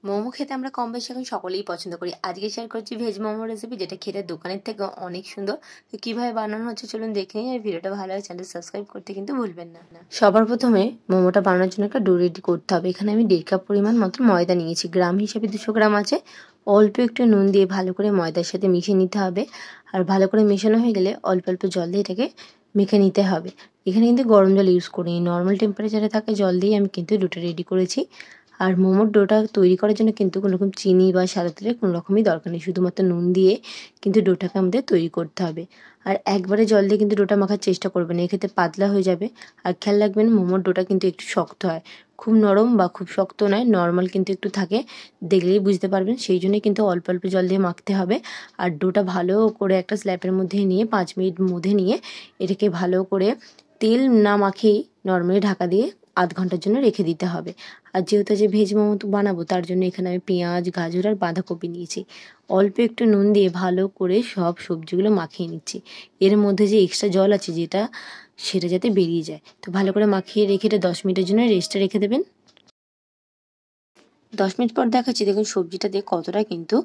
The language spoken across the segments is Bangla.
মোমো খেতে আমরা কম বেশি এখন সকলেই পছন্দ করি। আজকে শেয়ার করছি ভেজ মোমো রেসিপি, যেটা খেতে দোকানের থেকে অনেক সুন্দর। তো কীভাবে বানানো হচ্ছে চলুন দেখে নিই। আর ভিডিওটা ভালো লাগে চ্যানেল সাবস্ক্রাইব করতে কিন্তু ভুলবেন না। সবার প্রথমে মোমোটা বানানোর জন্য একটা ডো রেডি করতে হবে। এখানে আমি 1.5 কাপ পরিমাণ মতো ময়দা নিয়েছি, গ্রাম হিসেবে 200 গ্রাম আছে। অল্প একটু নুন দিয়ে ভালো করে ময়দার সাথে মিশিয়ে নিতে হবে। আর ভালো করে মেশানো হয়ে গেলে অল্প অল্প জল দিয়ে এটাকে মেখে নিতে হবে। এখানে কিন্তু গরম জল ইউজ করিনি, নর্মাল টেম্পারেচারে থাকা জল দিয়ে আমি কিন্তু ডোটা রেডি করেছি। আর মোমোর ডোটা তৈরি করার জন্য কিন্তু কোনো রকম চিনি বা সাদা তেলের কোনো রকমই দরকার নেই, শুধুমাত্র নুন দিয়ে কিন্তু ডোটাকে আমাদের তৈরি করতে হবে। আর একবারে জল দিয়ে কিন্তু ডোটা মাখার চেষ্টা করবেন, এক্ষেত্রে পাতলা হয়ে যাবে। আর খেয়াল রাখবেন মোমোর ডোটা কিন্তু একটু শক্ত হয়, খুব নরম বা খুব শক্ত নয়, নর্মাল কিন্তু একটু থাকে, দেখলেই বুঝতে পারবেন। সেই জন্যই কিন্তু অল্প অল্প জল দিয়ে মাখতে হবে। আর ডোটা ভালো করে একটা স্ল্যাপের মধ্যে নিয়ে 5 মিনিট মধ্যে নিয়ে এটাকে ভালো করে তেল না মাখিয়েই নর্মালি ঢাকা দিয়ে আধ ঘন্টার জন্য রেখে দিতে হবে। আর যেহেতু যে ভেজ মোমো বানাবো তার জন্য এখানে আমি পেঁয়াজ, গাজর আর বাঁধাকপি নিয়েছি। অল্প একটু নুন দিয়ে ভালো করে সব সবজিগুলো মাখিয়ে নিচ্ছি। এর মধ্যে যে এক্সট্রা জল আছে সেটা যাতে বেরিয়ে যায়। তো ভালো করে মাখিয়ে রেখে এটা 10 মিনিটের জন্য রেস্টে রেখে দেবেন। 10 মিনিট পর দেখাচ্ছি, দেখুন সবজিটা দিয়ে কতটা কিন্তু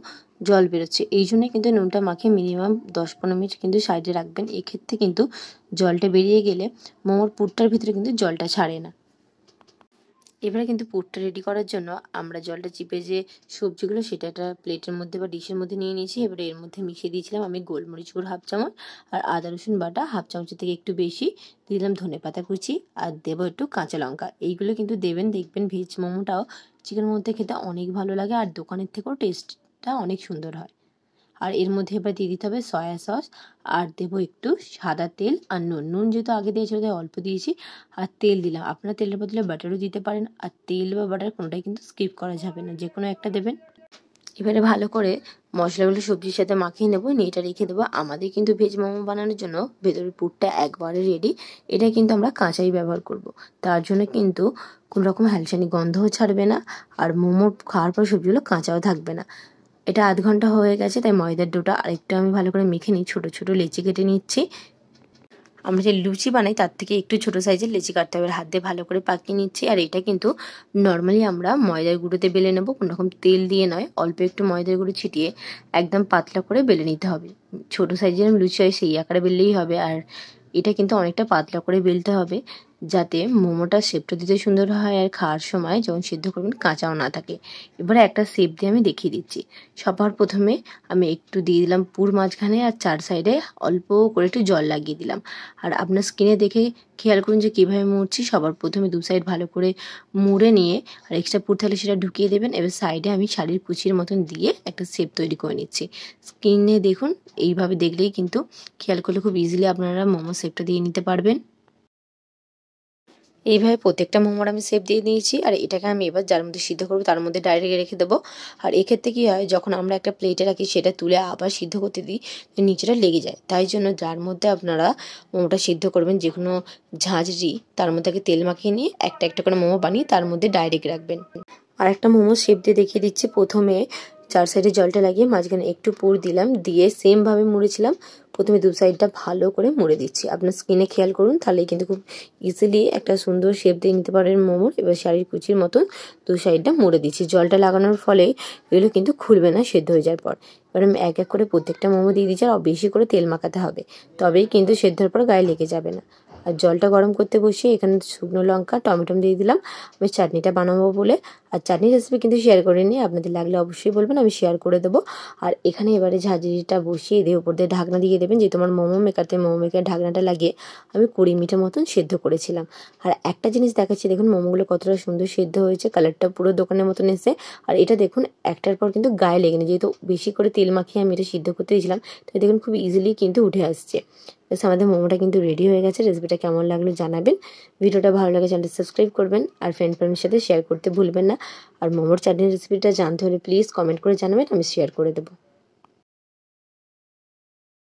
জল বেরোচ্ছে। এই জন্যই কিন্তু নুনটা মাখিয়ে মিনিমাম 10-15 মিনিট কিন্তু সাইডে রাখবেন। এক্ষেত্রে কিন্তু জলটা বেরিয়ে গেলে মোমোর পুরটার ভিতরে কিন্তু জলটা ছাড়ে না। এবারে কিন্তু পুরটা রেডি করার জন্য আমরা জলটা চিপে যে সবজিগুলো সেটা একটা প্লেটের মধ্যে বা ডিশের মধ্যে নিয়ে নিয়েছি। এবারে এর মধ্যে মিশিয়ে দিয়েছিলাম আমি গোলমরিচ গুঁড়ো 1/2 চামচ, আর আদা রসুন বাটা 1/2 চামচের থেকে একটু বেশি দিলাম, ধনেপাতা কুচি, আর দেবো একটু কাঁচা লঙ্কা। এইগুলো কিন্তু দেবেন, দেখবেন ভেজ মোমোটাও চিকেন মধ্যে খেতে অনেক ভালো লাগে, আর দোকানের থেকেও টেস্টটা অনেক সুন্দর হয়। আর এর মধ্যে এবার দিয়ে দিতে হবে সয়া সস, আর দেবো একটু সাদা তেল আর নুন যেহেতু আগে দিয়েছিল তাই অল্প দিয়েছি। আর তেল দিলাম, আপনারা তেলের বদলে বাটারও দিতে পারেন। আর তেল বা বাটার কোনোটাই কিন্তু স্কিপ করা যাবে না, যে কোনো একটা দেবেন। এবারে ভালো করে মশলাগুলো সবজির সাথে মাখিয়ে নেবো, নিয়ে এটা রেখে দেবো। আমাদের কিন্তু ভেজ মোমো বানানোর জন্য ভেতরের পুরটা একবারে রেডি। এটা কিন্তু আমরা কাঁচাই ব্যবহার করব, তার জন্য কিন্তু কোনো রকম হ্যালসানি গন্ধও ছাড়বে না, আর মোমো খাওয়ার পর সবজিগুলো কাঁচাও থাকবে না। এটা আধ ঘন্টা হয়ে গেছে, তাই ময়দার ডোটা আরেকটু আমি ভালো করে মেখে নিই। ছোটো ছোটো লেচি কেটে নিচ্ছি। আমরা যে লুচি বানাই তার থেকে একটু ছোটো সাইজের লেচি কাটতে হবে। হাত দিয়ে ভালো করে পাকিয়ে নিচ্ছি। আর এটা কিন্তু নর্মালি আমরা ময়দার গুঁড়োতে বেলে নেবো, কোনো রকম তেল দিয়ে নয়। অল্প একটু ময়দার গুঁড়ো ছিটিয়ে একদম পাতলা করে বেলে নিতে হবে। ছোটো সাইজের লুচি হয় সেই আকারে বেললেই হবে। আর এটা কিন্তু অনেকটা পাতলা করে বেলতে হবে, যাতে মোমোটা শেপটা দিতে সুন্দর হয়, আর খাওয়ার সময় যখন সিদ্ধ করবেন কাঁচাও না থাকে। এবারে একটা শেপ দিয়ে আমি দেখিয়ে দিচ্ছি। সবার প্রথমে আমি একটু দিয়ে দিলাম পুর মাঝখানে, আর 4 সাইডে অল্প করে একটু জল লাগিয়ে দিলাম। আর আপনার স্কিনে দেখে খেয়াল করুন যে কীভাবে মুড়ছি। সবার প্রথমে 2 সাইড ভালো করে মুড়ে নিয়ে আর এক্সট্রা পুর থাকলে সেটা ঢুকিয়ে দেবেন। এবার সাইডে আমি শাড়ির কুচির মতন দিয়ে একটা শেপ তৈরি করে নিচ্ছি। স্কিনে দেখুন, এইভাবে দেখলেই কিন্তু খেয়াল করলে খুব ইজিলি আপনারা মোমো শেপটা দিয়ে নিতে পারবেন। এইভাবে প্রত্যেকটা মোমোর আমি শেপ দিয়ে দিয়েছি। আর এটাকে আমি এবার যার মধ্যে সিদ্ধ করবো তার মধ্যে ডাইরেক্ট রেখে দেবো। আর এক্ষেত্রে কী হয়, যখন আমরা একটা প্লেটে রাখি সেটা তুলে আবার সিদ্ধ করতে দিই তো নিচেটা লেগে যায়। তাই জন্য যার মধ্যে আপনারা মোমোটা সিদ্ধ করবেন, যে কোনো ঝাঁঝরি তার মধ্যে আগে তেল মাখিয়ে নিয়ে একটা একটা করে মোমো বানিয়ে তার মধ্যে ডাইরেক্ট রাখবেন। আর একটা মোমো শেপ দিয়ে দেখিয়ে দিচ্ছি। প্রথমে 4 সাইডে জলটা লাগিয়ে মাঝখানে একটু পুর দিলাম, দিয়ে সেমভাবে মুড়েছিলাম। প্রথমে 2 সাইডটা ভালো করে মুড়ে দিচ্ছি। আপনার স্কিনে খেয়াল করুন, তাহলেই কিন্তু খুব ইজিলি একটা সুন্দর শেপ দিয়ে নিতে পারেন মোমোর। এবার শাড়ির কুচির মতন 2 সাইডটা মুড়ে দিচ্ছি। জলটা লাগানোর ফলে এগুলো কিন্তু খুলবে না সেদ্ধ হয়ে যাওয়ার পর। এবার আমি এক এক করে প্রত্যেকটা মোমো দিয়ে দিচ্ছি। আর বেশি করে তেল মাখাতে হবে, তবেই কিন্তু সেদ্ধর পর গায়ে লেগে যাবে না। আর জলটা গরম করতে বসিয়ে এখানে শুকনো লঙ্কা, টমেটো দিয়ে দিলাম আমি চাটনিটা বানাবো বলে। আর চাটনির রেসিপি কিন্তু শেয়ার করে নিই, আপনাদের লাগলে অবশ্যই বলবেন, আমি শেয়ার করে দেবো। আর এখানে এবারে ঝাঁঝরিটা বসিয়ে দিয়ে উপর দিয়ে ঢাকনা দিয়ে দেবেন। যেহেতু আমার মোমো মেকারতে মোমো মেকার ঢাকনাটা লাগিয়ে আমি 20 মিনিটের মতন সেদ্ধ করেছিলাম। আর একটা জিনিস দেখাচ্ছি, দেখুন মোমোগুলো কতটা সুন্দর সেদ্ধ হয়েছে, কালারটা পুরো দোকানের মতন এসে। আর এটা দেখুন একটার পর কিন্তু গায়ে লেগে নেই, যেহেতু বেশি করে তেল মাখিয়ে আমি এটা সিদ্ধ করতে দিয়েছিলাম, তাই দেখুন খুব ইজিলি কিন্তু উঠে আসছে। ব্যাস আমাদের মোমোটা কিন্তু রেডি হয়ে গেছে। রেসিপিটা কেমন লাগলো জানাবেন। ভিডিওটা ভালো লাগে চ্যানেলটা সাবস্ক্রাইব করবেন, আর ফ্রেন্ডের সাথে শেয়ার করতে ভুলবেন না। আর মোমোর চাটনির রেসিপিটা জানতে হলে প্লিজ কমেন্ট করে জানাবেন, আমি শেয়ার করে দেবো।